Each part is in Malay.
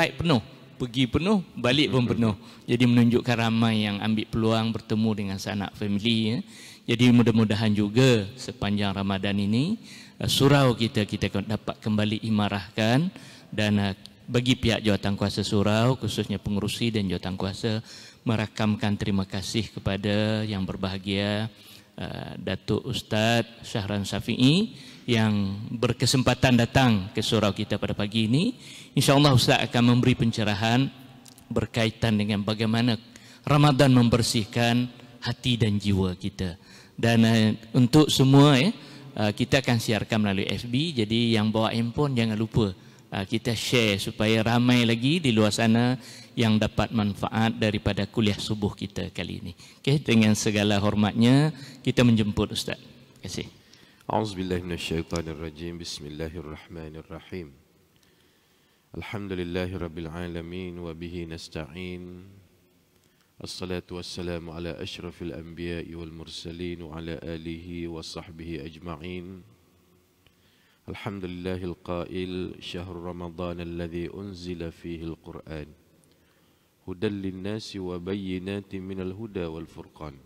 flight penuh, pergi penuh, balik pun penuh. Jadi menunjukkan ramai yang ambil peluang bertemu dengan sanak family ya. Jadi mudah-mudahan juga sepanjang Ramadan ini surau kita dapat kembali imarahkan, dan bagi pihak Jawatankuasa Surau khususnya pengerusi dan Jawatankuasa merakamkan terima kasih kepada yang berbahagia Datuk Ustaz Syahran Syafi'i yang berkesempatan datang ke surau kita pada pagi ini. InsyaAllah Ustaz akan memberi pencerahan berkaitan dengan bagaimana Ramadan membersihkan hati dan jiwa kita. Dan untuk semua kita akan siarkan melalui FB. Jadi yang bawa handphone jangan lupa kita share supaya ramai lagi di luar sana yang dapat manfaat daripada kuliah subuh kita kali ini. Okey, dengan segala hormatnya kita menjemput Ustaz. Terima kasih. A'udzubillahi minasyaitonirrajim. Bismillahirrahmanirrahim. Alhamdulillahirabbil alamin wa bihi nasta'in. Assalatu wassalamu ala asyrafil anbiya'i wal mursalin wa ala alihi wa sahbihi ajma'in. Alhamdulillahil qail syahrul ramadhan alladhi unzila fihi al-Qur'an hudan lin-nasi wa bayyinatin minal huda wal furqan.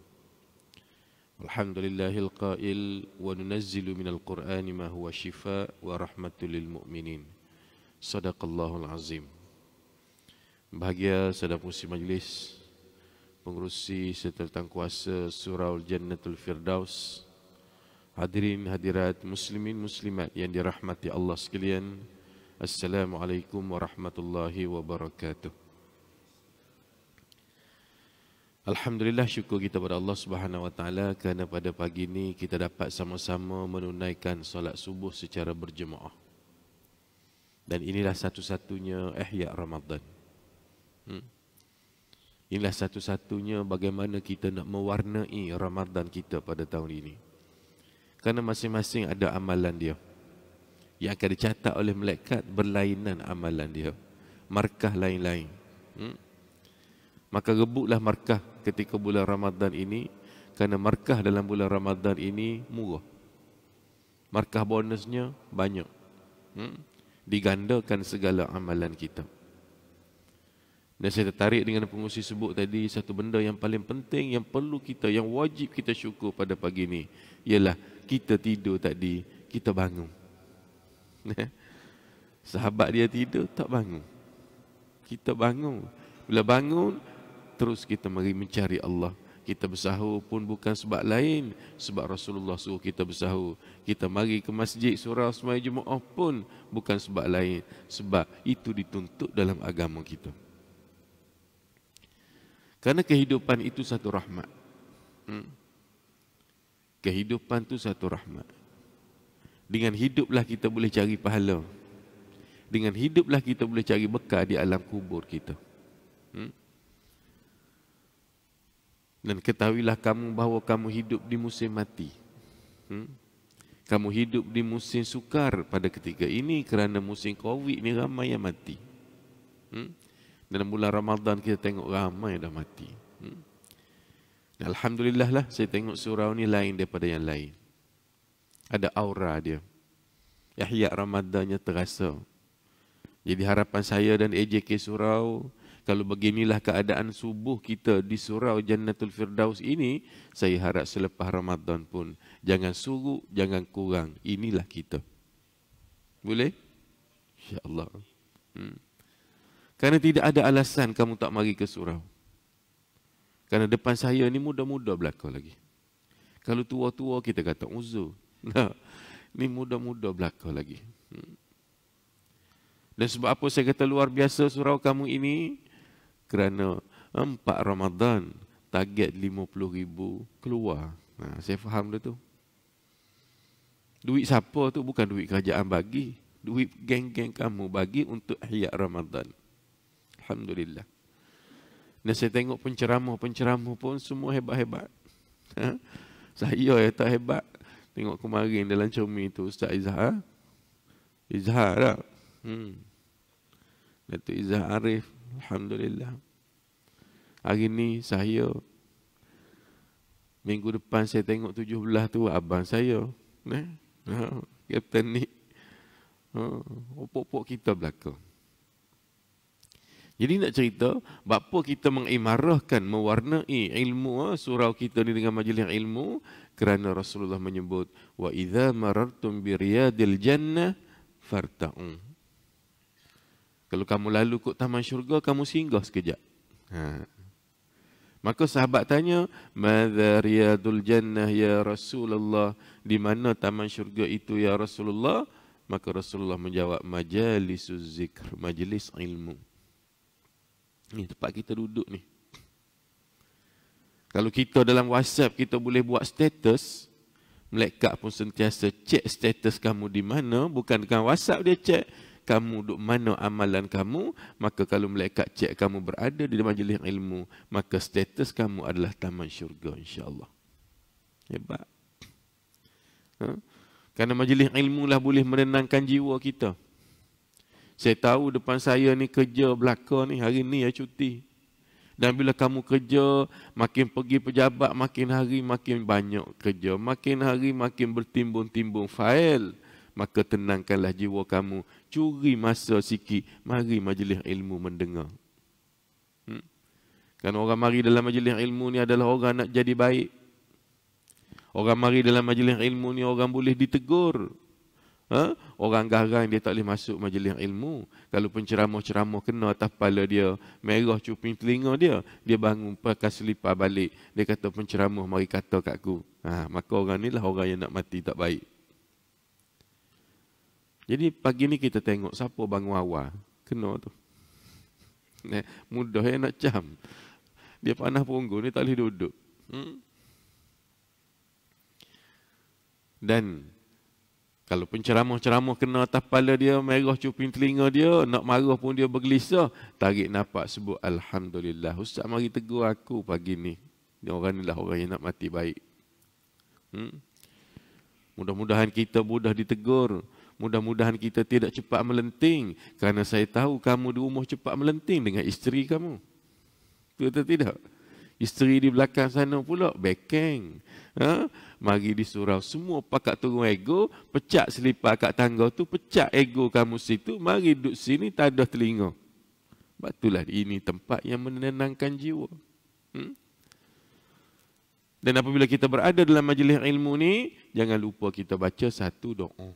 Alhamdulillahil qail wa nunazzilu minal Qur'ani ma huwa shifaa wa rahmatul lil mu'minin. Sadaqallahul azim. Bahagia saudara pengurusi majlis, pengurusi serta tangkuasa Surau Jannatul Firdaus, hadirin hadirat muslimin muslimat yang dirahmati Allah sekalian. Assalamualaikum warahmatullahi wabarakatuh. Alhamdulillah, syukur kita kepada Allah Subhanahu wa taala kerana pada pagi ini kita dapat sama-sama menunaikan solat subuh secara berjemaah. Dan inilah satu-satunya ihya Ramadan. Inilah satu-satunya bagaimana kita nak mewarnai Ramadan kita pada tahun ini. Kerana masing-masing ada amalan dia yang akan dicatat oleh malaikat, berlainan amalan dia, markah lain-lain. Maka rebutlah markah ketika bulan Ramadan ini, kerana markah dalam bulan Ramadan ini murah. Markah bonusnya banyak. Digandakan segala amalan kita. Dan saya tertarik dengan pengurusi sebut tadi, satu benda yang paling penting yang perlu kita, yang wajib kita syukur pada pagi ini, ialah kita tidur tadi, kita bangun. Sahabat dia tidur, tak bangun. Kita bangun. Bila bangun, terus kita mari mencari Allah. Kita bersahur pun bukan sebab lain, sebab Rasulullah suruh kita bersahur. Kita mari ke masjid surau semaya Jumaat pun bukan sebab lain, sebab itu dituntut dalam agama kita. Kerana kehidupan itu satu rahmat. Kehidupan itu satu rahmat. Dengan hiduplah kita boleh cari pahala. Dengan hiduplah kita boleh cari bekal di alam kubur kita. Dan ketahuilah kamu bahawa kamu hidup di musim mati. Kamu hidup di musim sukar pada ketika ini kerana musim Covid ni ramai yang mati. Dalam bulan Ramadan kita tengok ramai dah mati. Dan alhamdulillah lah, saya tengok surau ni lain daripada yang lain. Ada aura dia. Ihya Ramadannya terasa. Jadi harapan saya dan AJK Surau, kalau beginilah keadaan subuh kita di surau Jannatul Firdaus ini, saya harap selepas Ramadan pun jangan surut, jangan kurang. Inilah kita. Boleh? InsyaAllah. Kerana tidak ada alasan kamu tak mari ke surau. Kerana depan saya ni muda-muda belakang lagi. Kalau tua-tua kita kata uzur. Nah, ni muda-muda belakang lagi. Dan sebab apa saya kata luar biasa surau kamu ini? Kerana 4 Ramadan, target 50,000 keluar. Nah, saya faham dah tu. Duit siapa tu? Bukan duit kerajaan bagi. Duit geng-geng kamu bagi untuk ihya Ramadan. Alhamdulillah. Dan saya tengok penceramah-penceramah pun semua hebat-hebat. Saya tak hebat. Tengok kemarin dalam cermin tu Ustaz Izhar. Izhar tak? Datuk Izhar Arif. Alhamdulillah. Hari ni saya, minggu depan saya tengok 17 tu abang saya. Kapten ni. Opok-opok kita belakang. Jadi nak cerita, bapa kita mengimarahkan, mewarnai ilmu surau kita ni dengan majlis ilmu kerana Rasulullah menyebut wa idza marartum bi riyadil jannah farta'u. Kalau kamu lalu ke taman syurga, kamu singgah sekejap. Maka sahabat tanya, madza riyadul jannah ya Rasulullah? Di mana taman syurga itu ya Rasulullah? Maka Rasulullah menjawab, majalisuz zikr, majlis ilmu. Ni tempat kita duduk ni. Kalau kita dalam WhatsApp kita boleh buat status, malaikat pun sentiasa cek status kamu di mana, bukan dengan WhatsApp dia cek kamu duduk mana amalan kamu. Maka kalau malaikat cek kamu berada di majlis ilmu, maka status kamu adalah taman syurga, insya-Allah. Hebat. Kerana majlis ilmu lah boleh menenangkan jiwa kita. Saya tahu depan saya ni kerja belaka ni, hari ni ya cuti. Dan bila kamu kerja, makin pergi pejabat, makin hari makin banyak kerja. Makin hari makin bertimbun-timbun fail. Maka tenangkanlah jiwa kamu. Curi masa sikit, mari majlis ilmu mendengar. Kerana orang mari dalam majlis ilmu ni adalah orang nak jadi baik. Orang mari dalam majlis ilmu ni orang boleh ditegur. Orang garang dia tak boleh masuk majlis ilmu. Kalau penceramah-ceramah kena atas kepala dia, merah cuping telinga dia, dia bangun pakai selipar balik. Dia kata penceramah mari kata kat aku. Maka orang ni lah orang yang nak mati tak baik. Jadi pagi ni kita tengok siapa bangun awal. Kena tu. Mudah nak cam. Dia panah punggung, dia tak boleh duduk. Dan kalau penceramah-ceramah kena atas kepala dia, merah cuping telinga dia, nak marah pun dia bergelisah, tarik nafas sebut alhamdulillah. Ustaz mari tegur aku pagi ni. Dia orang ni lah orang yang nak mati baik. Mudah-mudahan kita mudah ditegur. Mudah-mudahan kita tidak cepat melenting. Kerana saya tahu kamu di rumah cepat melenting dengan isteri kamu. Betul tidak? Isteri di belakang sana pula bekeng. Mari di surau semua pakat turun ego, pecah selipar kat tangga tu, pecah ego kamu situ, mari duduk sini tak ada telinga. Betulah ini tempat yang menenangkan jiwa. Dan apabila kita berada dalam majlis ilmu ni, jangan lupa kita baca satu doa.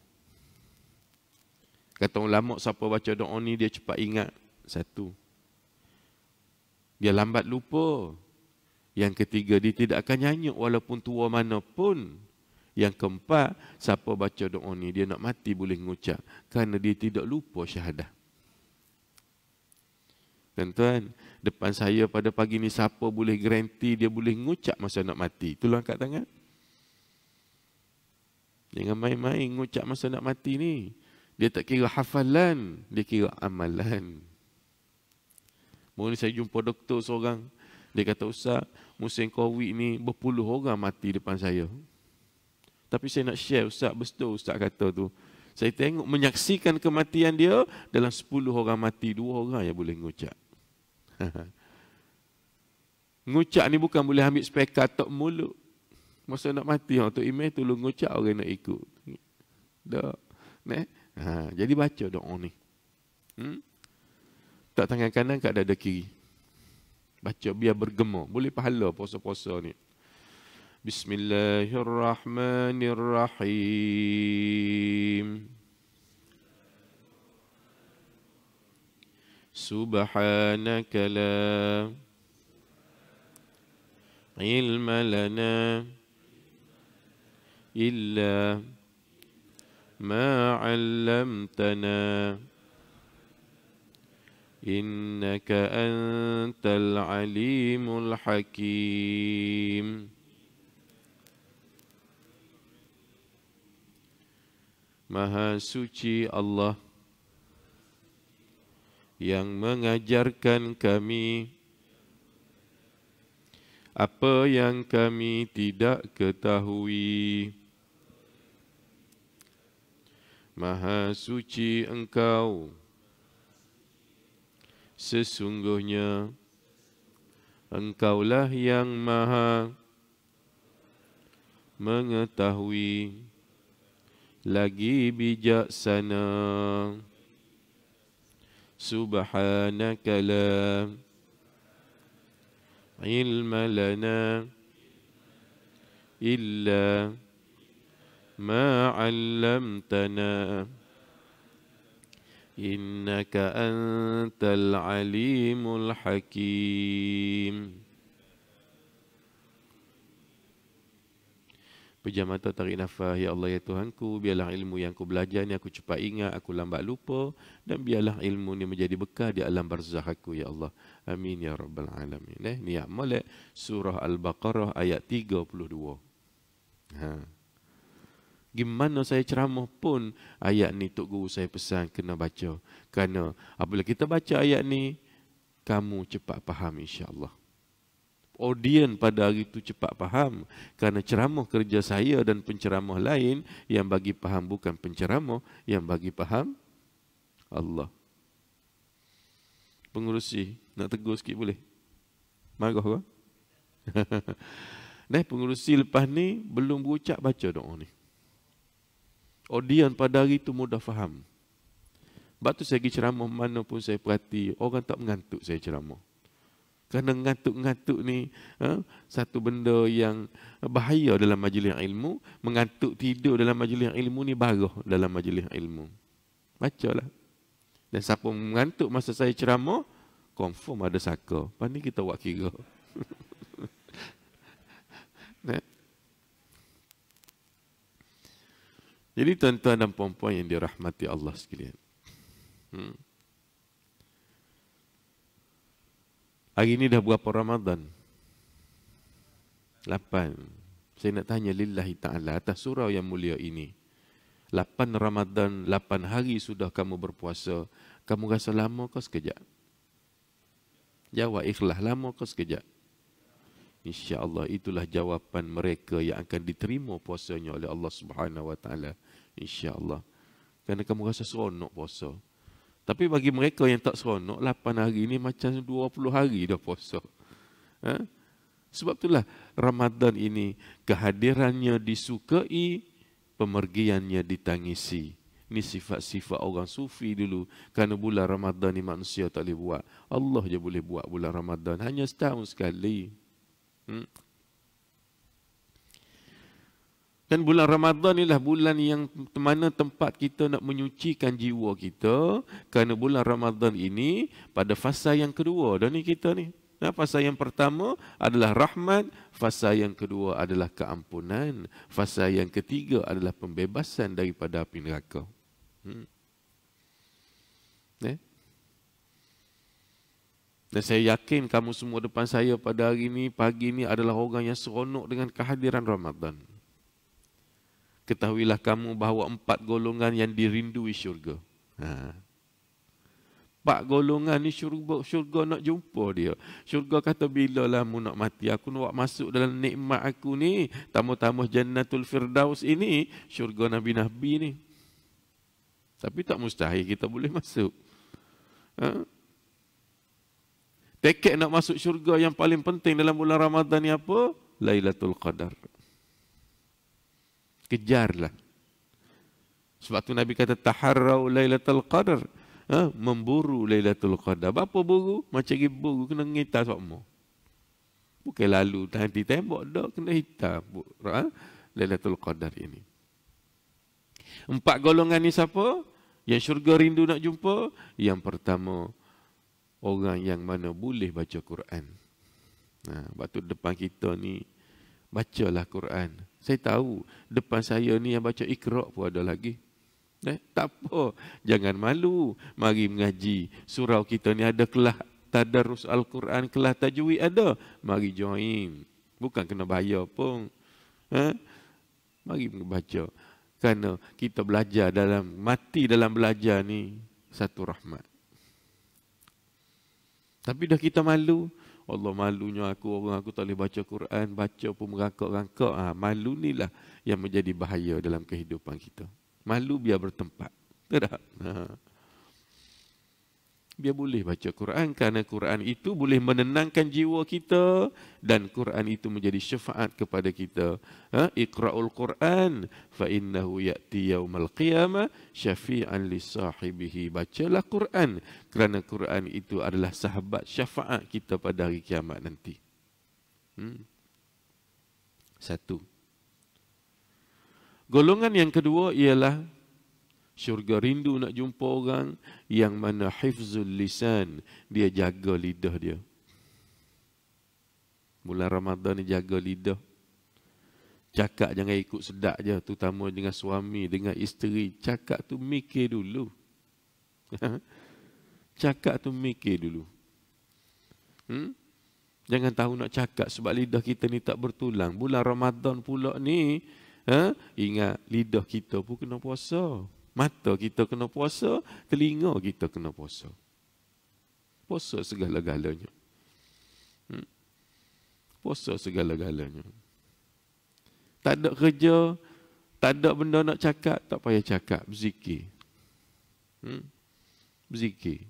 Kata ulama, siapa baca doa ni dia cepat ingat. Satu, dia lambat lupa. Yang ketiga, dia tidak akan nyanyuk walaupun tua mana pun. Yang keempat, siapa baca doa ni, dia nak mati boleh mengucap. Kerana dia tidak lupa syahadah. Tuan-tuan, depan saya pada pagi ni siapa boleh garanti dia boleh mengucap masa nak mati? Tolong angkat tangan. Jangan main-main mengucap masa nak mati ni. Dia tak kira hafalan, dia kira amalan. Baru ni saya jumpa doktor seorang. Dia kata, Ustaz, musim Covid ni berpuluh orang mati depan saya. Tapi saya nak share, Ustaz, betul Ustaz kata tu. Saya tengok menyaksikan kematian dia, dalam 10 orang mati, 2 orang yang boleh ngucap. Ngucap ni bukan boleh ambil spekar tok mulut. Masa nak mati, Tok Imeh tolong ngucap, orang nak ikut. Dah. Jadi baca doa ni. Tak tangan kanan kat dada kiri. Baca biar bergema. Boleh pahala puasa-puasa ni. Bismillahirrahmanirrahim. Subhanaka la ilma lana illa ma 'allamtana. Innaka antal alimul hakim. Maha suci Allah yang mengajarkan kami apa yang kami tidak ketahui. Maha suci Engkau, sesungguhnya Engkaulah yang maha mengetahui lagi bijaksana. Subhanaka la ilma lana illa ma 'allamtana innaka antal alimul hakim. Pejam mata, tarik nafas. Ya Allah, ya Tuhanku, biarlah ilmu yang aku belajar ni aku cepat ingat, aku lambat lupa, dan biarlah ilmu ni menjadi bekal di alam barzakh aku, ya Allah. Amin ya rabbal alamin. Ni Molek surah Al-Baqarah ayat 32. Gimana saya ceramah pun ayat ni Tok Guru saya pesan kena baca. Kerana apabila kita baca ayat ni, kamu cepat faham insya-Allah. Audien pada hari itu cepat faham, kerana ceramah kerja saya dan penceramah lain yang bagi faham bukan penceramah, yang bagi faham Allah. Pengurusi nak tegur sikit boleh? Marah ke? Pengurusi lepas ni belum berucap baca doa ni. Audien pada hari itu mudah faham. Sebab tu saya pergi ceramah mana pun saya perhati, orang tak mengantuk saya ceramah. Kerana ngantuk-ngantuk ni satu benda yang bahaya dalam majlis ilmu. Mengantuk tidur dalam majlis ilmu ni barah dalam majlis ilmu. Bacalah. Dan siapa mengantuk masa saya ceramah, confirm ada saka. Lepas ni kita buat kira. Jadi tuan-tuan dan puan-puan yang dirahmati Allah sekalian. Hari ini dah berapa Ramadan? 8. Saya nak tanya lillahi ta'ala atas surau yang mulia ini. 8 Ramadan, 8 hari sudah kamu berpuasa. Kamu rasa lama ke sekejap? Jawab ikhlas, lama ke sekejap? InsyaAllah itulah jawapan mereka yang akan diterima puasanya oleh Allah Subhanahu Wa Taala. InsyaAllah. Kerana kamu rasa seronok puasa. Tapi bagi mereka yang tak seronok, 8 hari ini macam 20 hari dah puasa. Sebab itulah Ramadan ini kehadirannya disukai, pemergiannya ditangisi. Ini sifat-sifat orang sufi dulu. Kerana bulan Ramadan ni manusia tak boleh buat. Allah je boleh buat bulan Ramadan. Hanya setahun sekali. Dan bulan Ramadan inilah bulan yang mana tempat kita nak menyucikan jiwa kita. Kerana bulan Ramadan ini pada fasa yang kedua. Dan ni kita ni. Fasa yang pertama adalah rahmat. Fasa yang kedua adalah keampunan. Fasa yang ketiga adalah pembebasan daripada api neraka. Dan saya yakin kamu semua depan saya pada hari ini, pagi ini adalah orang yang seronok dengan kehadiran Ramadan. Ketahuilah kamu bahawa 4 golongan yang dirindui syurga. 4 golongan ni syurga nak jumpa dia. Syurga kata, bila lah mu nak mati, aku nak masuk dalam nikmat aku ni. Tamu-tamu Jannatul Firdaus ini, syurga Nabi-Nabi ni. Tapi tak mustahil kita boleh masuk. Tiket nak masuk syurga yang paling penting dalam bulan Ramadan ni apa? Lailatul Qadar. Kejarlah. Sebab tu Nabi kata taharrau Lailatul Qadar. Memburu Lailatul Qadar. Apa buru? Macam buru kena ngitar semua. Bukan lalu nanti tembok dah kena hitam. Lailatul Qadar ini. 4 golongan ni siapa? Yang syurga rindu nak jumpa. Yang pertama, orang yang mana boleh baca Quran. Waktu depan kita ni, bacalah Quran. Saya tahu, depan saya ni yang baca Iqra' pun ada lagi. Tak apa, jangan malu. Mari mengaji. Surau kita ni ada kelas tadarus Al-Quran, kelas tajwid ada. Mari join. Bukan kena bayar pun. Mari baca. Kerana kita belajar mati dalam belajar ni satu rahmat. Tapi dah kita malu. Allah, malunya orang aku tak boleh baca Quran, baca pun merangkak-rangkak. Malu ni lah yang menjadi bahaya dalam kehidupan kita. Malu biar bertempat. Tak? Biar boleh baca Quran, kerana Quran itu boleh menenangkan jiwa kita dan Quran itu menjadi syafaat kepada kita. Iqra'ul Quran fa innahu ya'ti yaumal qiyamah syafi'an li sahibihi. Bacalah Quran kerana Quran itu adalah sahabat syafaat kita pada hari kiamat nanti. Satu. Golongan yang kedua ialah syurga rindu nak jumpa orang yang mana hifzul lisan, dia jaga lidah dia. Bulan Ramadan ni jaga lidah. Cakap jangan ikut sedak je, terutama dengan suami, dengan isteri. Cakap tu mikir dulu. Cakap tu mikir dulu. Jangan tahu nak cakap sebab lidah kita ni tak bertulang. Bulan Ramadan pula ni, ingat lidah kita pun kena puasa. Mata kita kena puasa, telinga kita kena puasa. Puasa segala-galanya. Puasa segala-galanya. Tak ada kerja, tak ada benda nak cakap, tak payah cakap, berzikir. Berzikir.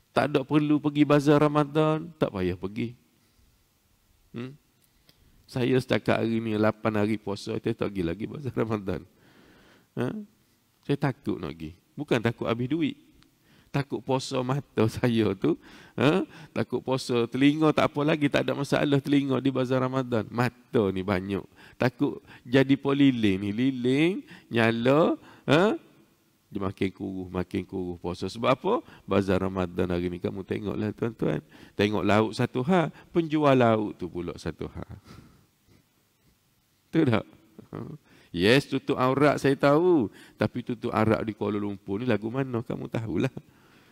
Tak ada perlu pergi bazar Ramadan, tak payah pergi. Saya setakat hari ni 8 hari puasa, saya tak pergi lagi bazar Ramadan. Saya takut nak pergi. Bukan takut habis duit. Takut puasa mata saya tu. Takut puasa telinga tak apa lagi. Tak ada masalah telinga di bazar Ramadan. Mata ni banyak. Takut jadi poliling ni. Liling, nyala. Dia makin kuruh puasa. Sebab apa? Bazar Ramadan hari ni kamu tengoklah tuan-tuan. Tengok lauk satu hal. Penjual lauk tu pula satu hal. Betul tak? Yes, tutup aurat saya tahu. Tapi tutup aurat di Kuala Lumpur ni lagu mana kamu tahulah.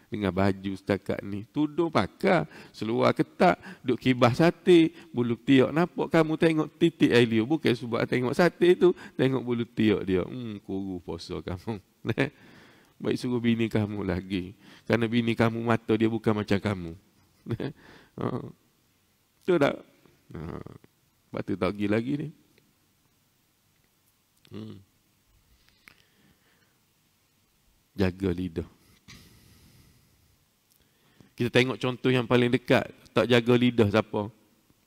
Dengan baju setakat ni. Tudung pakar, seluar ketat, duk kibah sate, bulu tiak nampak. Kamu tengok titik air liur. Bukan sebab tengok sate tu, tengok bulu tiak dia. Kuruh puasa kamu. Baik suruh bini kamu lagi. Kerana bini kamu mata dia bukan macam kamu. Betul tak? Lepas tu tak pergi lagi ni. Jaga lidah. Kita tengok contoh yang paling dekat. Tak jaga lidah siapa?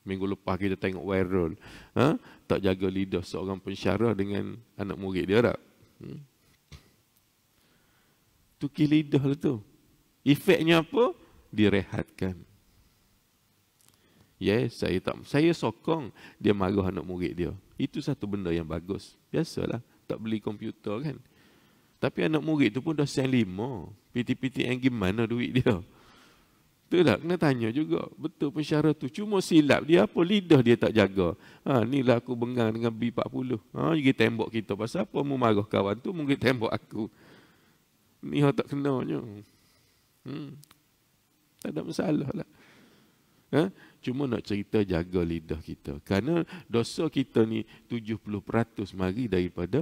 Minggu lepas kita tengok viral. Tak jaga lidah seorang pensyarah dengan anak murid dia tak? Tukis lidah tu. Efeknya apa? Direhatkan. Yes, saya sokong dia marah anak murid dia. Itu satu benda yang bagus. Biasalah, tak beli komputer kan. Tapi anak murid tu pun dah sen 5. Piti-piti yang gimana duit dia. Betul tak? Kena tanya juga. Betul pensyarah tu. Cuma silap dia apa? Lidah dia tak jaga. Inilah aku bengang dengan B40. Jadi tembok kita. Pasal apa mu marah kawan tu? Mungkin tembok aku. Ni tak kenanya. Tak ada masalah lah. Cuma nak cerita jaga lidah kita. Kerana dosa kita ni 70% mari daripada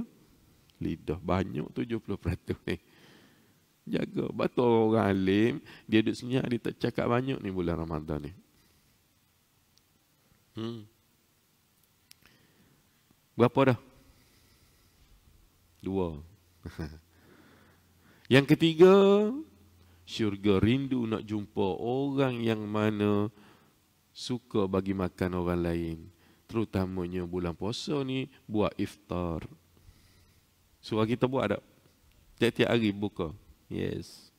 lidah. Banyak 70% ni. Jaga. Betul orang alim, dia duduk senyap, dia tak cakap banyak ni bulan Ramadan ni. Berapa dah? 2. Yang ketiga, syurga rindu nak jumpa orang yang mana suka bagi makan orang lain. Terutamanya bulan puasa ni, buat iftar. Surah kita buat tak? Tiap-tiap hari buka. Yes.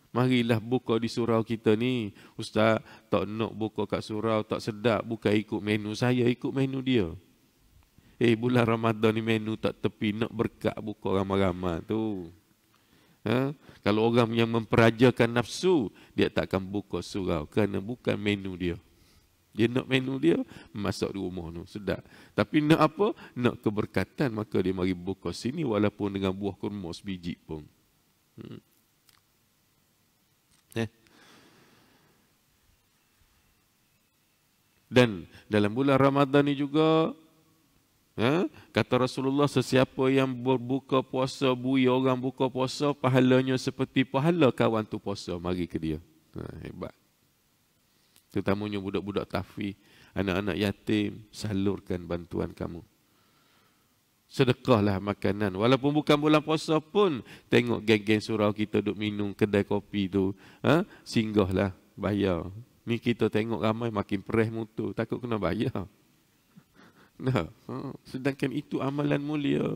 Marilah buka di surau kita ni. Ustaz, tak nak buka kat surau, tak sedap. Bukan ikut menu saya, ikut menu dia. Bulan Ramadan ni menu tak tepi, nak berkat buka ramai-ramai tu. Kalau orang yang memperajakan nafsu, dia takkan buka surau kerana bukan menu dia. Dia nak menu dia, masak di rumah tu, sedap. Tapi nak apa? Nak keberkatan, maka dia mari buka sini walaupun dengan buah kurma sebiji pun. Dan dalam bulan Ramadan ni juga, kata Rasulullah, sesiapa yang berbuka puasa, bui orang buka puasa, pahalanya seperti pahala kawan tu puasa, mari ke dia. Hebat. Terutamanya budak-budak tahfiz, anak-anak yatim, salurkan bantuan kamu. Sedekahlah makanan. Walaupun bukan bulan puasa pun, tengok geng-geng surau kita duk minum kedai kopi tu. Singgahlah, bayar. Ni kita tengok ramai makin perih mutu, takut kena bayar. Nah, sedangkan itu amalan mulia.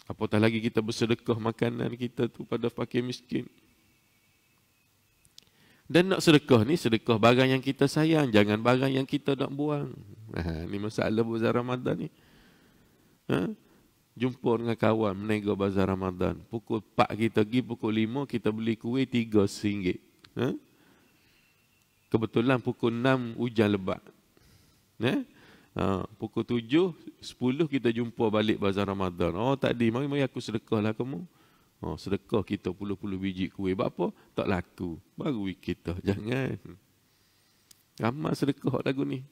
Apatah lagi kita bersedekah makanan kita tu pada fakir miskin. Dan nak sedekah ni, sedekah barang yang kita sayang, jangan barang yang kita nak buang. Ni masalah bazar Ramadan ni. Jumpa dengan kawan menego bazar Ramadan. Pukul 4 kita pergi, pukul 5 kita beli kuih RM3. Kebetulan pukul 6 hujan lebat. Pukul 7, 10 kita jumpa balik bazar Ramadan. Oh tadi, mari aku sedekahlah kamu. Sedekah kita puluh-puluh biji kuih. Apa? Tak laku. Baru kita. Jangan. Ramai sedekah lagu ni.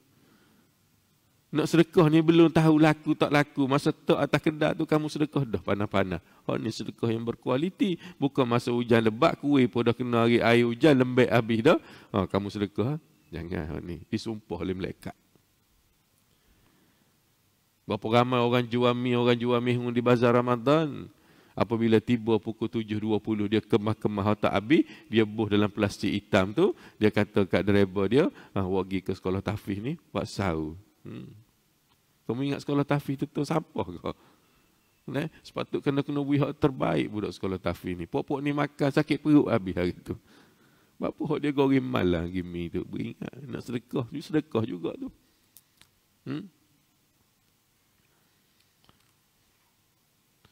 Nak sedekah ni belum tahu laku tak laku. Masa tak atas kedai tu kamu sedekah dah panah-panah. Ni sedekah yang berkualiti. Bukan masa hujan lebat, kuih pun dah kena air hujan, lembek habis dah. Kamu sedekah. Jangan. Ni disumpah oleh malaikat. Berapa ramai orang jual mi di bazar Ramadan. Apabila tiba pukul 7.20 dia kemah-kemah tak habis, dia buh dalam plastik hitam tu, dia kata kat driver dia, awak pergi ke sekolah tahfiz ni, buat sahur. Kamu ingat sekolah tahfiz tu siapa kau? Sepatut kena beri hak terbaik budak sekolah tahfiz ni. Pok-pok ni makan sakit perut habis hari tu. Bapa hak dia goreng malah gimi tu. Beringat nak sedekah juga tu.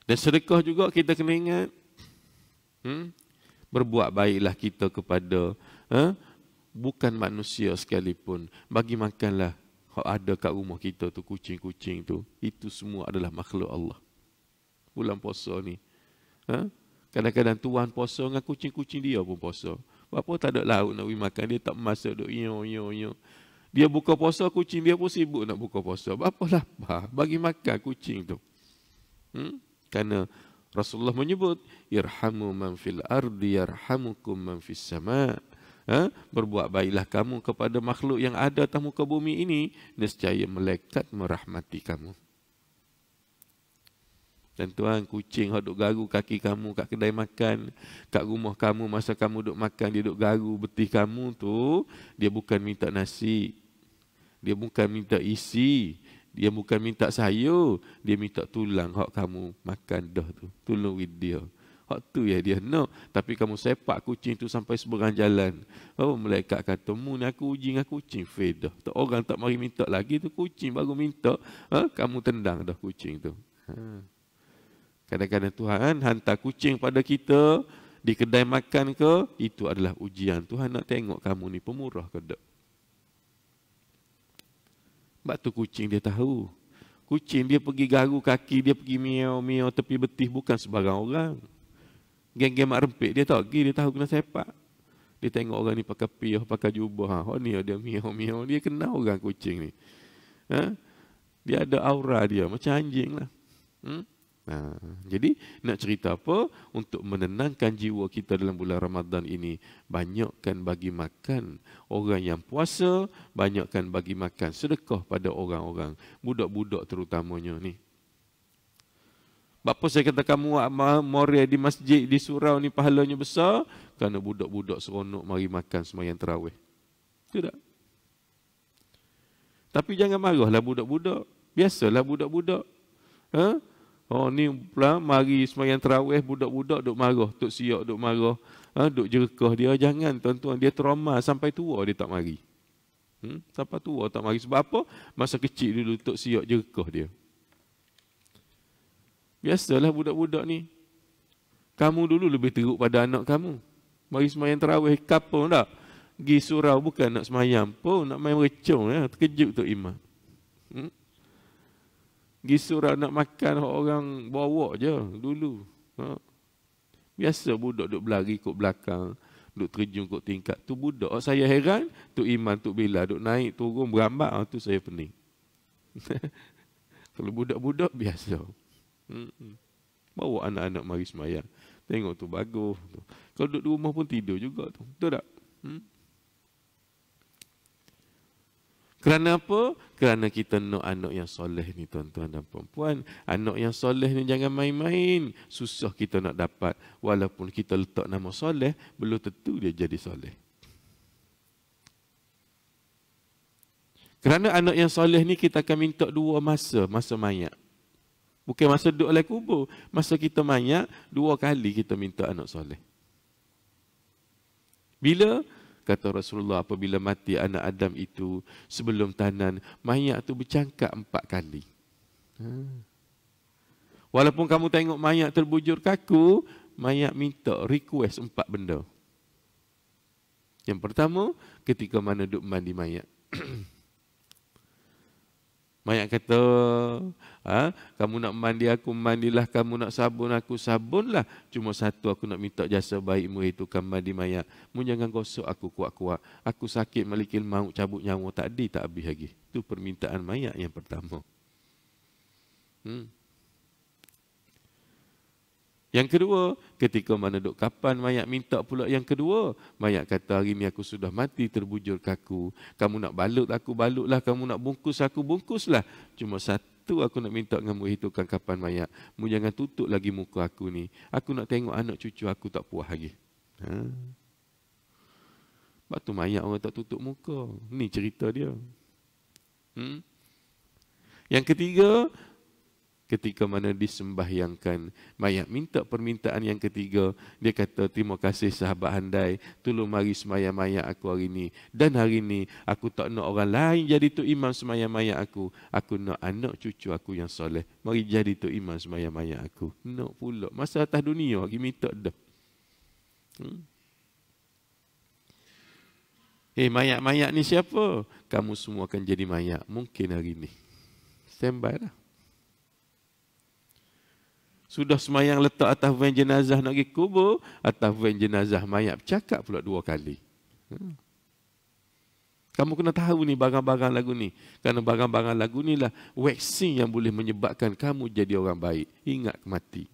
Dan sedekah juga kita kena ingat. Berbuat baiklah kita kepada bukan manusia sekalipun. Bagi makanlah hak ada kat rumah kita tu, kucing-kucing tu. Itu semua adalah makhluk Allah. Bulan puasa ni. Kadang-kadang tuan puasa dengan kucing-kucing dia pun puasa. Bapa tak ada lauk nak beri makan, dia tak masak duk yo. Dia buka puasa, kucing dia pun sibuk nak buka puasa. Bapa lapar, bagi makan kucing tu. Karena Rasulullah menyebut, irhamu man fil ardi yarhamukum man fis sama. Berbuat baiklah kamu kepada makhluk yang ada atas muka bumi ini, nescaya malaikat merahmati kamu. Dan tuan, kucing hok duk garu kaki kamu kat kedai makan, kat rumah kamu masa kamu duk makan, dia duk garu betih kamu tu, dia bukan minta nasi, dia bukan minta isi, dia bukan minta sayur, dia minta tulang hak kamu makan dah tu. Tolong with dia. Hak tu ya dia nak. Tapi kamu sepak kucing tu sampai seberang jalan. Malaikat kata, mu ni aku uji dengan kucing. Faedah. Tak orang tak mari minta lagi tu, kucing baru minta. Kamu tendang dah kucing tu. Kadang-kadang Tuhan hantar kucing pada kita di kedai makan ke, itu adalah ujian. Tuhan nak tengok kamu ni pemurah ke tak. Sebab tu kucing dia tahu. Kucing dia pergi garu kaki, dia pergi miau-miau tepi betih, bukan sebarang orang. Geng-geng mak rempit dia tak pergi, dia tahu kena sepak. Dia tengok orang ni pakai piyah, pakai jubah. Oh ni dia miau-miau, dia kenal orang kucing ni. Dia ada aura dia, macam anjing lah. Jadi nak cerita apa? Untuk menenangkan jiwa kita dalam bulan Ramadan ini, banyakkan bagi makan orang yang puasa, banyakkan bagi makan sedekah pada orang-orang, budak-budak terutamanya ni. Bapa saya kata kamu moral di masjid di surau ni pahalanya besar, kerana budak-budak seronok mari makan sembahyang tarawih. Tidak. Tapi jangan marahlah budak-budak. Biasalah budak-budak. Ni pula mari sembahyang tarawih, budak-budak duk marah, tok siap duk marah, duk jerkah dia. Jangan tuan-tuan, dia trauma sampai tua dia tak mari. Sampai tua tak mari. Sebab apa? Masa kecil dulu tok siap jerkah dia. Biasalah budak-budak ni. Kamu dulu lebih teruk pada anak kamu. Mari sembahyang tarawih kapung tak? Pergi surau bukan nak sembahyang pun, nak main recong ya, terkejut tok imam. Pergi surau nak makan orang bawa je dulu. Biasa budak duk berlari ikut belakang, duk terjun ikut tingkat. Tu budak. Saya heran, tu Iman, tu Bila duk naik turun berambak, tu saya pening. Kalau budak-budak biasa. Bawa anak-anak mari sembahyang. Tengok tu bagus tu. Kalau duduk di rumah pun tidur juga tu. Betul tak? Kerana apa? Kerana kita nak anak yang soleh ni tuan-tuan dan puan-puan. Anak yang soleh ni jangan main-main. Susah kita nak dapat. Walaupun kita letak nama soleh, belum tentu dia jadi soleh. Kerana anak yang soleh ni kita akan minta dua masa mayat. Bukan masa duduk oleh kubur. Masa kita mayat, 2 kali kita minta anak soleh. Bila? Kata Rasulullah, apabila mati anak Adam itu, sebelum tanan, mayat tu bercangkak 4 kali. Walaupun kamu tengok mayat terbujur kaku, mayat minta request 4 benda. Yang pertama, ketika mana duduk mandi mayat. Mayat kata, kamu nak mandi aku, mandilah. Kamu nak sabun aku, sabunlah. Cuma satu aku nak minta jasa baikmu, itu kamu mandi mayat. Mu jangan gosok aku kuat-kuat. Aku sakit malikil maut, cabut nyawa tadi tak habis lagi. Itu permintaan mayat yang pertama. Yang kedua, ketika mana duk kapan, mayat minta pula yang kedua. Mayat kata, hari ni aku sudah mati terbujur kaku. Kamu nak balut aku, balutlah. Kamu nak bungkus aku, bungkuslah. Cuma satu aku nak minta dengan mu, hitungkan kapan mayat. Mu jangan tutup lagi muka aku ni. Aku nak tengok anak cucu aku tak puas lagi. Sebab tu mayat orang tak tutup muka. Ni cerita dia. Yang ketiga, ketika mana disembahyangkan, mayat minta permintaan yang ketiga. Dia kata, terima kasih sahabat handai, tolong mari sembahyang mayat aku hari ni. Dan hari ni aku tak nak orang lain jadi tu imam sembahyang mayat aku. Aku nak anak cucu aku yang soleh. Mari jadi tu imam sembahyang mayat aku. Nak pula. Masa atas dunia lagi minta dah. Mayat-mayat ni siapa? Kamu semua akan jadi mayat. Mungkin hari ni. Standby lah. Sudah semayang letak atas van jenazah nak pergi kubur, atas van jenazah mayat bercakap pula 2 kali. Kamu kena tahu ni barang-barang lagu ni. Kerana barang-barang lagu ni lah vaksin yang boleh menyebabkan kamu jadi orang baik. Ingat mati.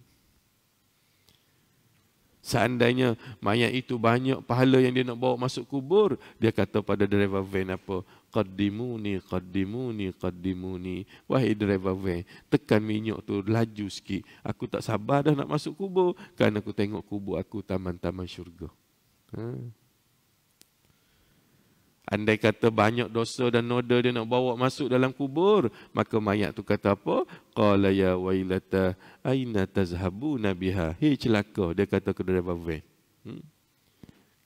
Seandainya mayat itu banyak pahala yang dia nak bawa masuk kubur, dia kata pada driver van apa? Qaddimuni, qaddimuni, qaddimuni. Wahai driver van, tekan minyak tu laju sikit. Aku tak sabar dah nak masuk kubur, kerana aku tengok kubur aku taman-taman syurga. Andai kata banyak dosa dan noda dia nak bawa masuk dalam kubur, maka mayat tu kata apa? Qala ya wailata aina tazhabuna biha. Hei celaka, dia kata ke driver van.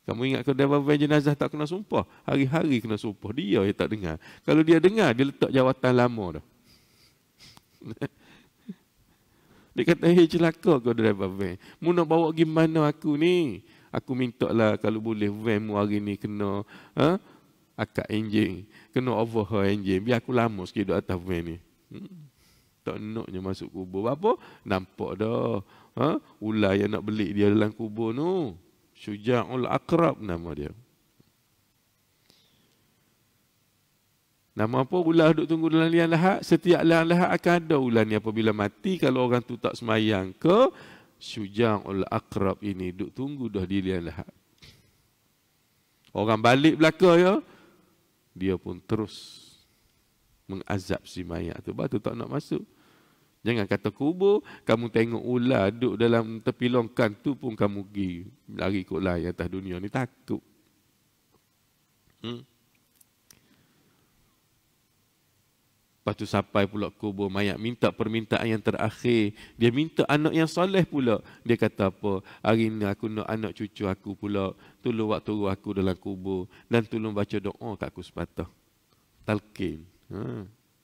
Kamu ingat ke driver van jenazah tak kena sumpah? Hari-hari kena sumpah. Dia tak dengar. Kalau dia dengar, dia letak jawatan lama dah. Dia kata, hei celaka ke driver van. Mu nak bawa pergi mana aku ni? Aku minta lah kalau boleh van mu hari ni kena akak enjin, kena overhaul enjin, biar aku lama sikit duduk atas van ni. Tak naknya masuk kubur. Apa? Nampak dah. Ular yang nak beli dia dalam kubur tu. Syuja'ul Aqrab nama dia. Nama apa? Ular duduk tunggu dalam liang lahat. Setiap liang lahat akan ada ular ni. Apabila mati, kalau orang tu tak semayang ke, Syuja'ul Aqrab ini duduk tunggu dah di liang lahat. Orang balik belakang ya, dia pun terus mengazab si mayat tu. Sebab tu tak nak masuk. Jangan kata kubur, kamu tengok ular duduk dalam tepi longkang tu pun kamu pergi lari kot lain atas dunia ni, takut. Lepas tu sampai pula kubur, mayat minta permintaan yang terakhir. Dia minta anak yang soleh pula. Dia kata apa? Hari ni aku nak anak cucu aku pula. Tolong waktu aku dalam kubur. Dan tolong baca doa kat aku sepatah. Talqin.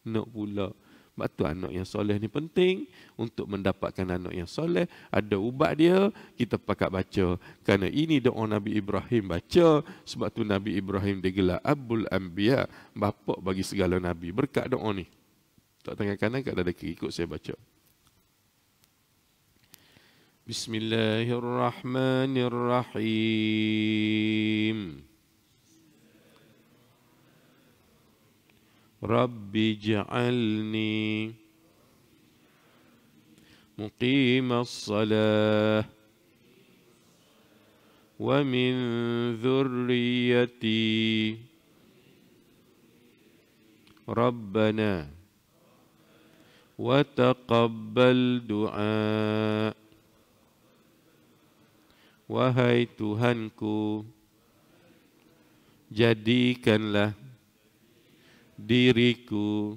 Nak pula. Sebab tu anak yang soleh ni penting. Untuk mendapatkan anak yang soleh, ada ubat dia, kita pakat baca. Kerana ini doa Nabi Ibrahim baca. Sebab tu Nabi Ibrahim digelar Abul Anbiya, bapa bagi segala Nabi. Berkat doa ni. Tak tangan kanan, kat dada kiri. Ikut saya baca. Bismillahirrahmanirrahim. Rabbi ja'alni muqimas salah wa min dhurriyyati Rabbana wa taqabbal du'a. Wahai Tuhanku, jadikanlah diriku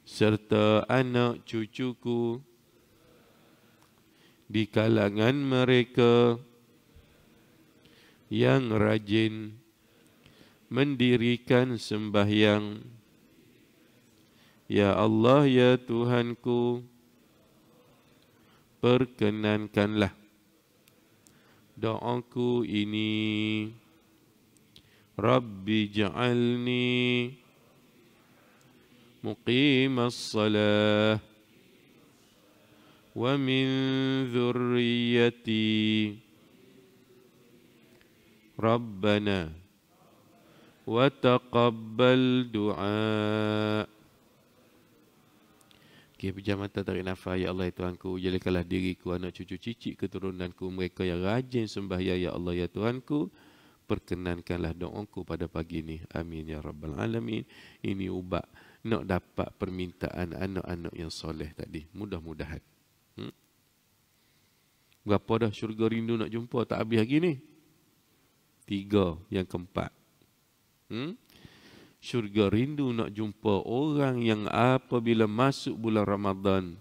serta anak cucuku di kalangan mereka yang rajin mendirikan sembahyang. Ya Allah, ya Tuhanku, perkenankanlah doaku ini. Rabbi ja'alni muqimas salah wa min dhurriyyati. Rabbana wa taqabbal du'a. Okay, pejam mata, tarik nafas. Ya Allah, ya Tuhanku, jadikanlah diriku, anak cucu cicit keturunanku, mereka yang rajin sembahyang. Ya Allah, ya Tuhanku, perkenankanlah doaku pada pagi ini. Amin ya rabbal alamin. Ini ubat nak dapat permintaan anak-anak yang soleh tadi. Mudah-mudahan. Berapa dah syurga rindu nak jumpa, tak habis lagi ni. 3 yang keempat. Syurga rindu nak jumpa orang yang apabila masuk bulan Ramadan,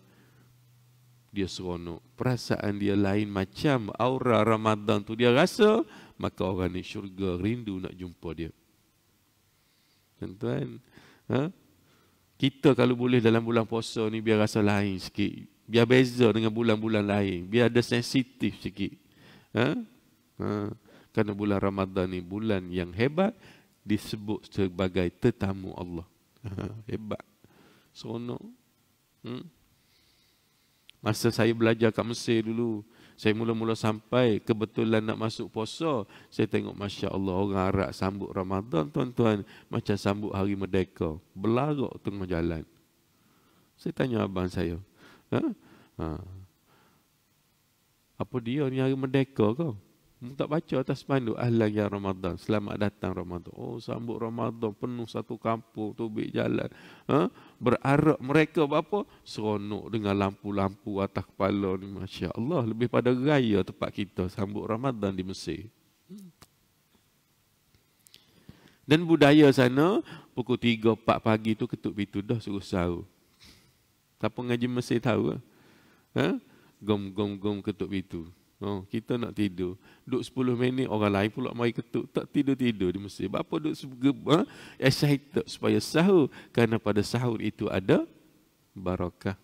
dia seronok. Perasaan dia lain macam aura Ramadan tu dia rasa, maka orang ni syurga rindu nak jumpa dia. Tuan-tuan, kita kalau boleh dalam bulan puasa ni biar rasa lain sikit. Biar beza dengan bulan-bulan lain. Biar ada sensitif sikit. Kerana bulan Ramadan ni bulan yang hebat, disebut sebagai tetamu Allah. Hebat. Seronok. Masa saya belajar kat Mesir dulu, saya mula-mula sampai, kebetulan nak masuk puasa, saya tengok Masya Allah, orang Arab sambut Ramadan, tuan-tuan, macam sambut Hari Merdeka. Berlarak tengah jalan. Saya tanya abang saya, apa dia ni Hari Merdeka kau? Tak baca atas spanduk ahlan ya Ramadan, selamat datang Ramadan. Oh, sambut Ramadan penuh satu kampung, tubik jalan. Berarak mereka berapa? Seronok dengan lampu-lampu atas kepala ni. Masya Allah, lebih pada raya tempat kita sambut Ramadan di Mesir. Dan budaya sana, pukul 3-4 pagi tu ketuk pintu dah suruh sahur. Siapa ngaji Mesir tahu? Gom ketuk pintu. Oh, kita nak tidur. Duduk 10 minit, orang lain pula mari ketuk. Tak tidur-tidur di Mesir. Bapa duduk excited supaya sahur. Kerana pada sahur itu ada barakah.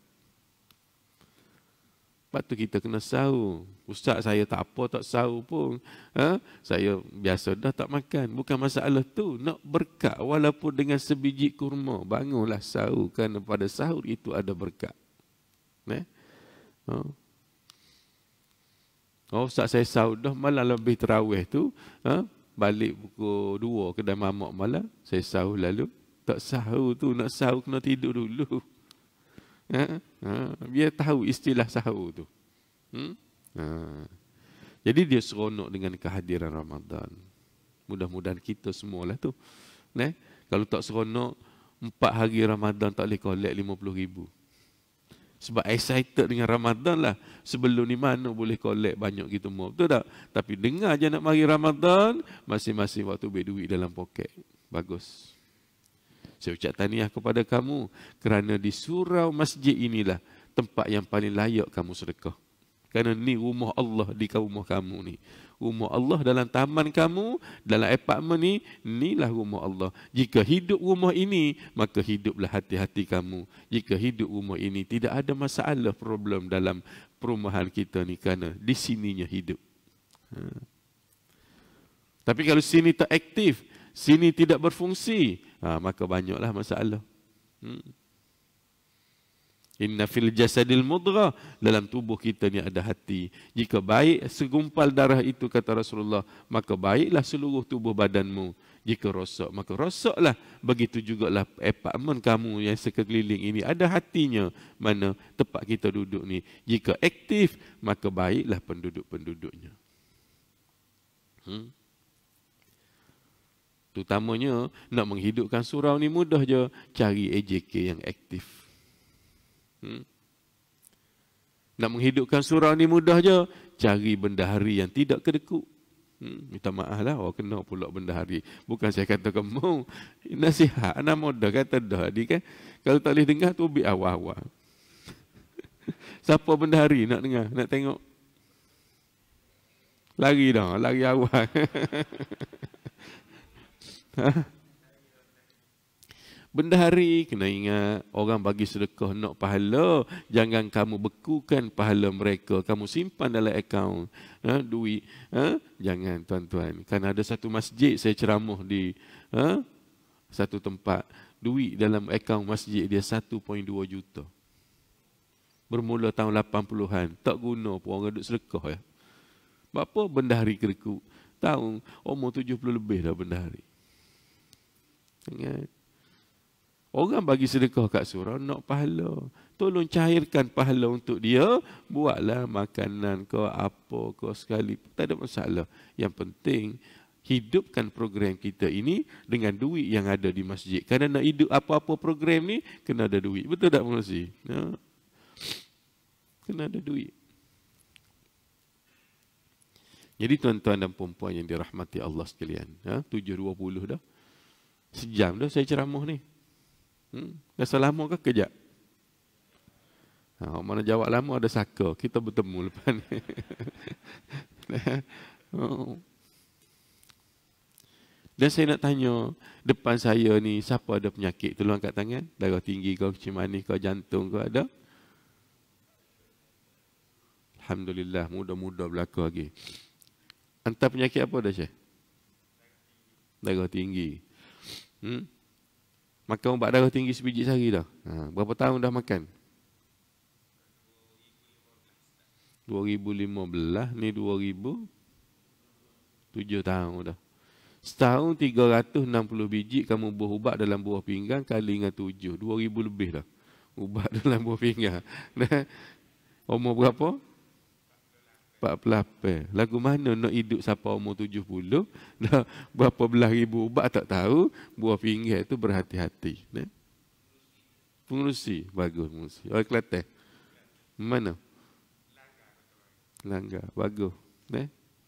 Lepas tu kita kena sahur. Ustaz, saya tak apa, tak sahur pun. Saya biasa dah tak makan. Bukan masalah tu. Nak berkat walaupun dengan sebiji kurma. Bangunlah sahur. Kerana pada sahur itu ada berkat. Oh, Ustaz, saya sahur dah malah lebih terawih tu. Balik pukul 2 kedai mamak malam. Saya sahur lalu. Tak sahur tu, nak sahur kena tidur dulu. Biar tahu istilah sahur tu. Jadi dia seronok dengan kehadiran Ramadan. Mudah-mudahan kita semualah tu. Kalau tak seronok, 4 hari Ramadan tak boleh collect 50,000. Sebab excited dengan Ramadan lah. Sebelum ni mana boleh collect banyak gitu mau. Betul tak? Tapi dengar je nak mari Ramadan, masing-masing waktu berduit dalam poket. Bagus. Saya ucap tahniah kepada kamu kerana di surau masjid inilah tempat yang paling layak kamu sedekah. Kerana ni rumah Allah di rumah kamu ni. Rumah Allah dalam taman kamu, dalam apartmen ni, inilah rumah Allah. Jika hidup rumah ini, maka hiduplah hati-hati kamu. Jika hidup rumah ini, tidak ada masalah, problem dalam perumahan kita ni kerana di sininya hidup. Tapi kalau sini tak aktif, sini tidak berfungsi, maka banyaklah masalah. Inna fil jasadil mudghah, dalam tubuh kita ni ada hati. Jika baik segumpal darah itu, kata Rasulullah, maka baiklah seluruh tubuh badanmu. Jika rosak, maka rosaklah. Begitu jugalah apartmen kamu yang sekeliling ini ada hatinya. Mana tempat kita duduk ni, jika aktif, maka baiklah penduduk-penduduknya. Terutamanya nak menghidupkan surau ni mudah je, cari AJK yang aktif. Nak menghidupkan surau ni mudah je, cari bendahari yang tidak kedekut. Minta maaf lah, awak kena pula bendahari. Bukan saya kata kamu, nasihat, anak muda kata dah ni kan. Kalau tak boleh dengar tu, ubik awal-awal. Siapa bendahari nak dengar, nak tengok? Lari dah, lari awal. Bendahari kena ingat, orang bagi sedekah nak pahala, jangan kamu bekukan pahala mereka, kamu simpan dalam akaun duit. Jangan tuan-tuan. Kan ada satu masjid saya ceramah di satu tempat, duit dalam akaun masjid dia 1.2 juta. Bermula tahun 80-an, tak guna pun orang duduk sedekah ya. Apa bendahari kedekut? Tahun umur 70 lebih dah bendahari. Ingat. Orang bagi sedekah kat surau nak pahala. Tolong cairkan pahala untuk dia. Buatlah makanan ke apa ke sekali. Tak ada masalah. Yang penting hidupkan program kita ini dengan duit yang ada di masjid. Kerana nak hidup apa-apa program ni kena ada duit. Betul tak pengurusi? Kena ada duit. Jadi tuan-tuan dan puan-puan yang dirahmati Allah sekalian, 7.20 dah. Sejam dah saya ceramah ni. Dah lama ke kejap? Mana jawab lama ada saka. Kita bertemu lepas ni. Dan saya nak tanya, depan saya ni siapa ada penyakit? Tolong angkat tangan. Darah tinggi kau, kecil manis kau, jantung kau ada? Alhamdulillah, mudah-mudah berlaku lagi. Hantar penyakit apa dah, Syekh? Darah tinggi. Makan ubat darah tinggi sebiji sehari dah. Berapa tahun dah makan? 2015, ni 2007 tahun dah. Setahun 360 biji kamu buah ubat dalam buah pinggang kali dengan 7. 2000 lebih dah. Ubat dalam buah pinggang. Umur berapa? 48. Lagu mana nak hidup sampai umur 70? Dah berapa belah ribu ubat tak tahu. Buah pinggang tu berhati-hati. Pengurusi. Bagus pengurusi. Orang Kelantan. Mana? Langgar. Bagus.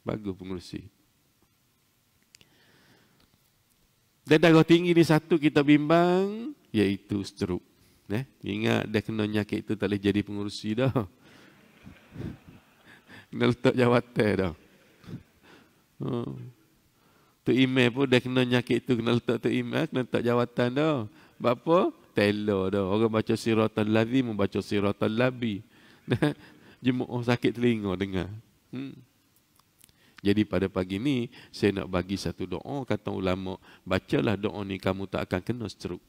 Bagus pengurusi. Dan darah tinggi ni satu kita bimbang, iaitu stroke. Ingat dia kena nyakit itu tak boleh jadi pengurusi dah. Kena letak jawatan dah. Tu email pun dia kena nyakit itu, kena letak tu email, kena letak jawatan dah. Bapa? Teller dah. Orang baca siratal lazim, membaca siratal labi. Jemaah sakit telinga dengar. Jadi pada pagi ni, saya nak bagi satu doa, kata ulama, bacalah doa ni kamu tak akan kena stroke.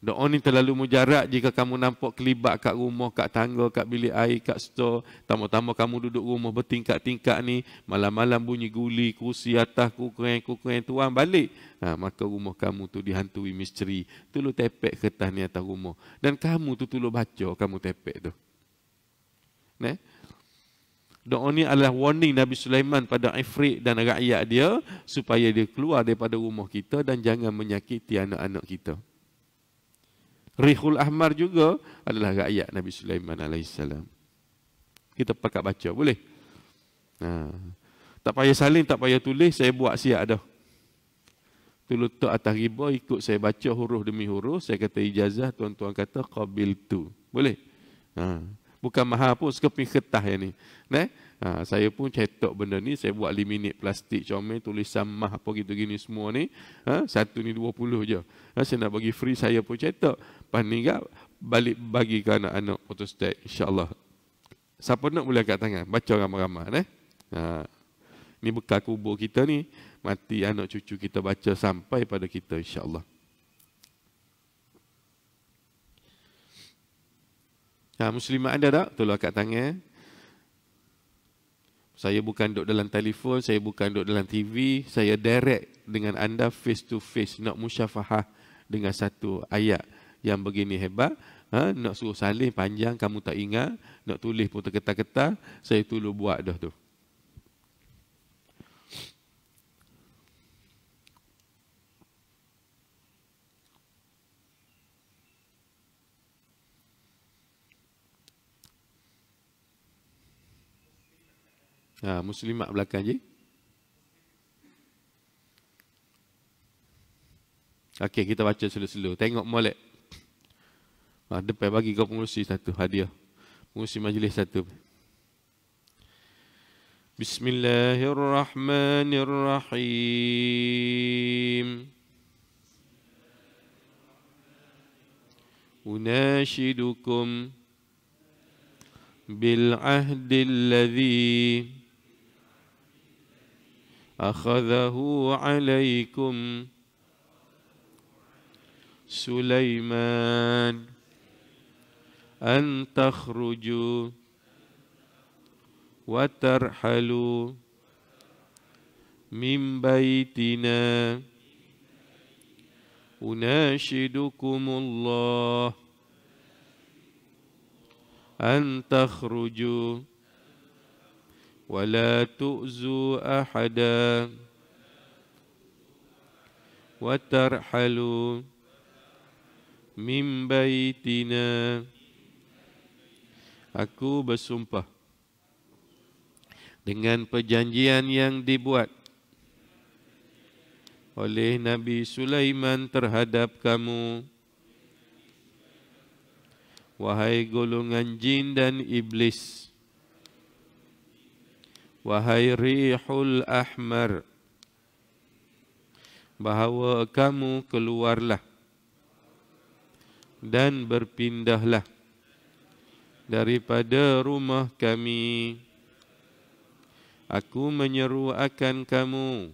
Doa ni terlalu mujarab jika kamu nampak kelibat kat rumah, kat tangga, kat bilik air, kat store. Tama-tama kamu duduk rumah bertingkat-tingkat ni, malam-malam bunyi guli, kursi atas, kukueng, tuan balik. Maka rumah kamu tu dihantui misteri. Tolong tepek kertas ni atas rumah. Dan kamu tu tolong baca, kamu tepek tu. Doa ni adalah warning Nabi Sulaiman pada Ifrit dan rakyat dia supaya dia keluar daripada rumah kita dan jangan menyakiti anak-anak kita. Rihul Ahmar juga adalah rakyat Nabi Sulaiman AS. Kita pakat baca, boleh? Tak payah salin, tak payah tulis, saya buat siap dah. Tu letak atas riba, ikut saya baca huruf demi huruf, saya kata ijazah, tuan-tuan kata qabil tu. Boleh? Bukan mahal pun, sekeping kertas yang ni. Saya pun cetak benda ni, saya buat laminate plastik comel, tulisan mah apa gitu gini semua ni. Satu ni 20 je. Saya nak bagi free, saya pun cetak. Lepas ni balik bagi ke anak-anak photostat, insyaAllah. Siapa nak boleh angkat tangan, baca ramai-ramai. Ni bekal kubur kita ni, mati anak cucu kita baca sampai pada kita, insyaAllah. Muslimat ada tak? Tolong angkat tangan. Saya bukan duduk dalam telefon, saya bukan duduk dalam TV, saya direct dengan anda face to face, nak musyafahah dengan satu ayat yang begini hebat. Nak suruh salin panjang, kamu tak ingat, nak tulis pun terketar-ketar, saya tolong buat dah tu. Muslimat belakang je. Okey, kita baca slow-slow. Tengok molek. Depan bagi kau pengurusi satu hadiah. Pengurusi majlis satu. Bismillahirrahmanirrahim. Unashidukum بالعهد الذي أخذه عليكم سليمان أن تخرجوا وترحلوا من بيتنا أناشدكم الله أن تخرجوا ولا تؤذوا أحدا وترحلوا من بيتنا. Aku bersumpah dengan perjanjian yang dibuat oleh Nabi Sulaiman terhadap kamu, wahai golongan jin dan iblis, wahai Rihul Ahmar, bahawa kamu keluarlah dan berpindahlah daripada rumah kami. Aku menyeru akan kamu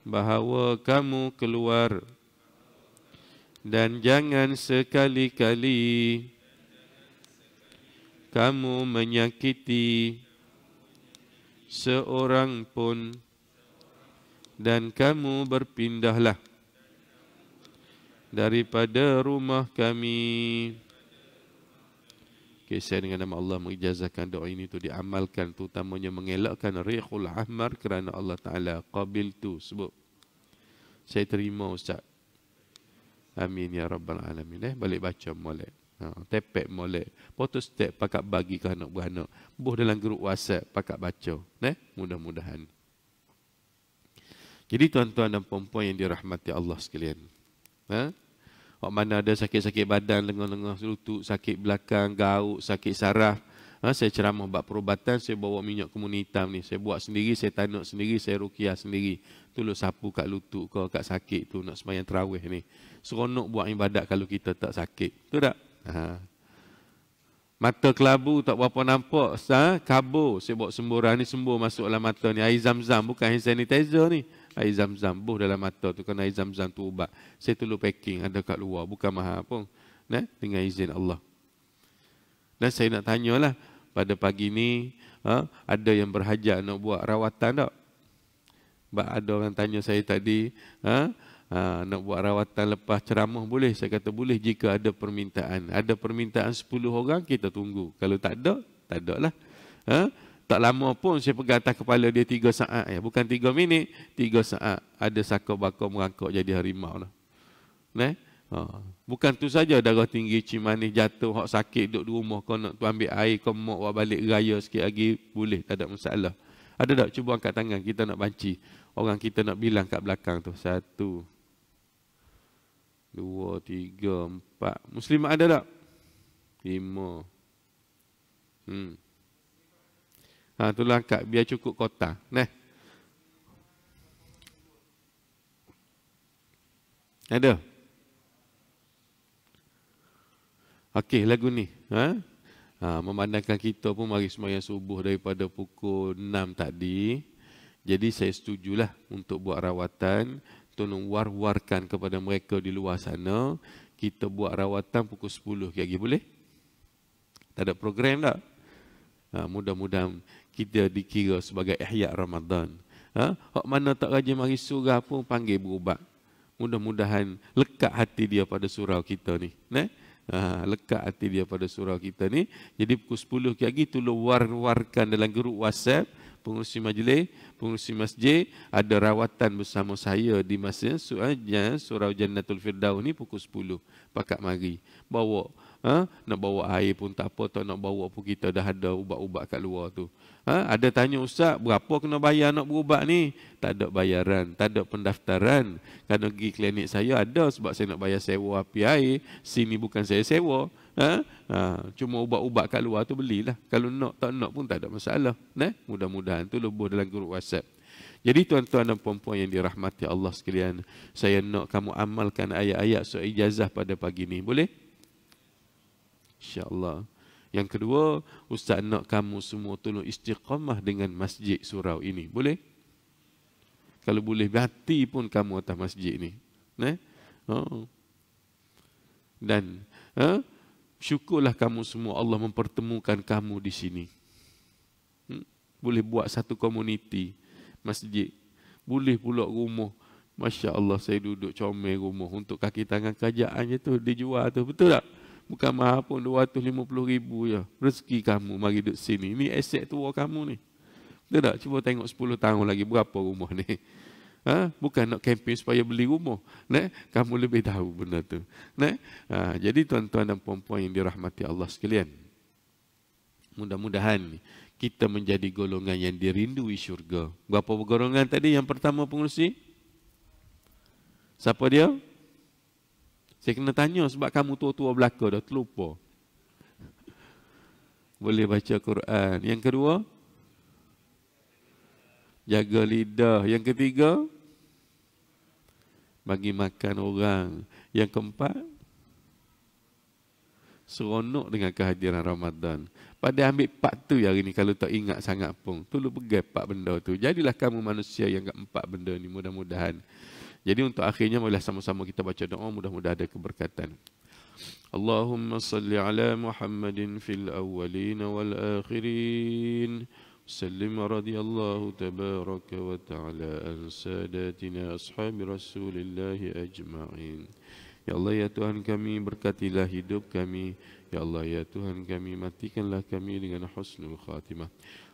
bahawa kamu keluar dan jangan sekali-kali kamu menyakiti seorang pun, dan kamu berpindahlah daripada rumah kami. Okay, saya dengan nama Allah mengijazahkan doa ini tu diamalkan, terutamanya mengelakkan Rihul Ahmar kerana Allah Ta'ala qabil tu sebut. Saya terima Ustaz. Amin ya rabbal alamin. Balik baca molek. Tepek molek. Foto step pakak bagi ke anak-beranak. Buh dalam grup WhatsApp pakak baca. Mudah-mudahan. Jadi tuan-tuan dan puan-puan yang dirahmati Allah sekalian. Orang mana ada sakit-sakit badan, lengah-lengah lutut, sakit belakang, gauk, sakit saraf. Saya ceramah bab perubatan, saya bawa minyak kemun hitam ni. Saya buat sendiri, saya tanuk sendiri, saya ruqyah sendiri. Tolong sapu kat lutut kau, kat sakit tu nak sembahyang tarawih ni. Seronok buat ibadat kalau kita tak sakit. Betul tak? Mata kelabu tak berapa nampak. Kabur. Saya buat semburan ni, sembuh masuk dalam mata ni. Air zam-zam, bukan hand sanitizer ni. Air zam-zam, buh dalam mata tu. Kerana air zam-zam tu ubat. Saya tolong packing, ada kat luar. Bukan mahal pun. Dengan izin Allah. Dan saya nak tanyalah, pada pagi ni, ada yang berhajat nak buat rawatan tak? Ada orang tanya saya tadi, nak buat rawatan lepas ceramah boleh? Saya kata boleh jika ada permintaan. Ada permintaan 10 orang, kita tunggu. Kalau tak ada, tak ada lah. Tak lama pun saya pegang atas kepala dia 3 saat. Bukan 3 minit, 3 saat. Ada saka bakar merangkak jadi harimau lah. Bukan tu saja, darah tinggi, cimanis, jatuh, hak sakit, duduk di rumah, kau nak tu ambil air, kau mak buat balik raya sikit lagi, boleh, tak ada masalah. Ada tak? Cuba angkat tangan, kita nak banci. Orang kita nak bilang kat belakang tu. 1, 2, 3, 4. Muslimat ada tak? 5. Itulah angkat, biar cukup kotak. Ada? Okey, lagu ni. Memandangkan kita pun mari sembahyang subuh daripada pukul 6 tadi. Jadi saya setujulah untuk buat rawatan. Tolong war-warkan kepada mereka di luar sana. Kita buat rawatan pukul 10 lagi, boleh? Tak ada program tak? Mudah-mudahan kita dikira sebagai ihya Ramadan. Hak mana tak rajin mari surau pun panggil berubat. Mudah-mudahan lekat hati dia pada surau kita ni. Lekat hati dia pada surau kita ni. Jadi pukul 10 lagi tolong war-warkan dalam grup WhatsApp pengurusi majlis, pengurusi masjid, ada rawatan bersama saya di masa surau Jannatul Firdaus ni pukul 10. Pakat mari. Bawa Nak bawa air pun tak apa, tak nak bawa pun kita dah ada ubat-ubat kat luar tu. Ada tanya, ustaz, berapa kena bayar nak berubat ni? Tak ada bayaran, tak ada pendaftaran. Kalau pergi klinik saya ada sebab saya nak bayar sewa api air. Sini bukan saya sewa. Cuma ubat-ubat kat luar tu belilah. Kalau nak, tak nak pun tak ada masalah. Mudah-mudahan tu lebuh dalam grup WhatsApp. Jadi tuan-tuan dan puan-puan yang dirahmati Allah sekalian, saya nak kamu amalkan ayat-ayat surah ijazah pada pagi ni. Boleh? InsyaAllah. Yang kedua, ustaz nak kamu semua tolong istiqamah dengan masjid surau ini. Boleh? Kalau boleh, mati pun kamu atas masjid ni. Dan syukurlah kamu semua Allah mempertemukan kamu di sini. Boleh buat satu komuniti masjid. Boleh pula rumah. Masya Allah, saya duduk comel rumah untuk kaki tangan kerajaan je tu dijual tu. Betul tak? Bukan mahal pun, 250,000 je. Rezeki kamu mari duduk sini. Ini aset tua kamu ni. Betul tak? Cuba tengok 10 tahun lagi berapa rumah ni. Bukan nak kempen supaya beli rumah. Kamu lebih tahu benda tu. Jadi tuan-tuan dan puan-puan yang dirahmati Allah sekalian, mudah-mudahan kita menjadi golongan yang dirindui syurga. Berapa golongan tadi? Yang pertama pengurusi? Siapa dia? Saya kena tanya sebab kamu tua-tua belaka dah terlupa. Boleh baca Quran. Yang kedua? Jaga lidah. Yang ketiga? Bagi makan orang. Yang keempat? Seronok dengan kehadiran Ramadan. Pada ambil part tu hari ni kalau tak ingat sangat pun. Tolong pegang 4 benda tu. Jadilah kamu manusia yang 4 benda ni mudah-mudahan. Jadi untuk akhirnya marilah sama-sama kita baca doa, mudah-mudahan ada keberkatan. Allahumma salli ala Muhammadin fil awwalin wal akhirin. Sallim radiyallahu tabaraka wa ta'ala an sadatina ashabi rasulillahi ajma'in. Ya Allah ya Tuhan kami, berkatilah hidup kami. Ya Allah ya Tuhan kami, matikanlah kami dengan husnul khatimah.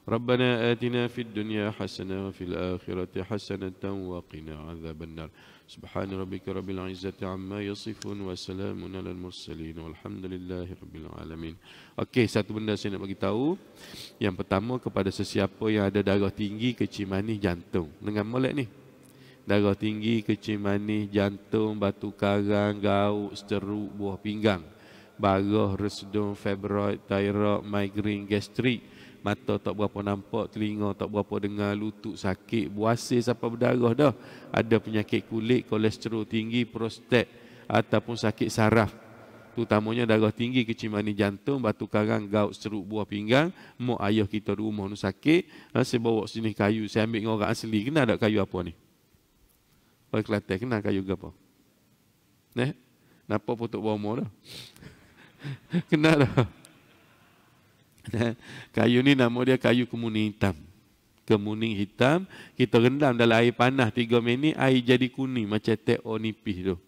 Rabbana atina fid dunya hasanah wa fil akhirati hasanatan wa qina adzabannar. Subhana rabbika rabbil izzati amma yasifun wa salamun alal mursalin walhamdulillahi rabbil alamin. Okey, satu benda saya nak bagi tahu. Yang pertama, kepada sesiapa yang ada darah tinggi, kecil manis, jantung. Dengar molek ni. Darah tinggi, kecil manis, jantung, batu karang, gaut, seteruk, buah pinggang, barah, resdung, fibroid, thyroid, migraine, gastrik, mata tak berapa nampak, telinga tak berapa dengar, lutut sakit, buasir sampai berdarah dah, ada penyakit kulit, kolesterol tinggi, prostat ataupun sakit saraf, terutamanya darah tinggi, kecil manis, jantung, batu karang, gaut, seteruk, buah pinggang. Mak ayah kita di rumah ni sakit, saya bawa sini kayu, saya ambil dengan orang asli. Kenal tak kayu apa ni? Orang Kelantan kenal kayu apa? Napa potok bawah dah? Kenal dah? Kayu ni nama dia kayu kemuning hitam. Kemuning hitam, kita rendam dalam air panas 3 minit, air jadi kuning macam teh nipis tu.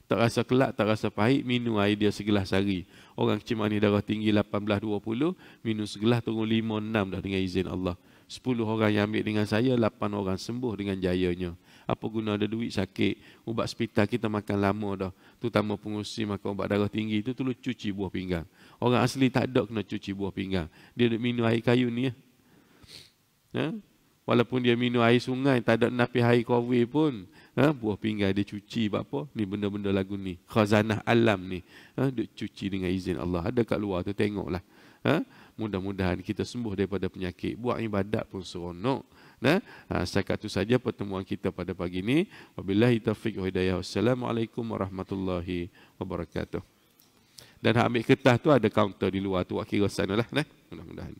Tak rasa kelak, tak rasa pahit, minum air dia segelas sehari. Orang kecil manis darah tinggi 18-20, minum segelas turun 5-6 dah dengan izin Allah. 10 orang yang ambil dengan saya, 8 orang sembuh dengan jayanya. Apa guna ada duit sakit, ubat hospital kita makan lama dah. Terutama pengurusi makan ubat darah tinggi itu, tolong cuci buah pinggang. Orang asli tak ada kena cuci buah pinggang. Dia duk minum air kayu ni. Walaupun dia minum air sungai, tak ada napi air kawi pun. Buah pinggang dia cuci. Sebab apa? Ni benda-benda lagu ni. Khazanah alam ni. Duk cuci dengan izin Allah. Ada kat luar tu, tengoklah. Mudah-mudahan kita sembuh daripada penyakit. Buat ibadat pun seronok. Setakat itu saja pertemuan kita pada pagi ini. Wabillahi taufiq wa hidayah. Wassalamualaikum warahmatullahi wabarakatuh. Dan ambil kertas tu ada kaunter di luar tu. Kira sana lah. Mudah-mudahan.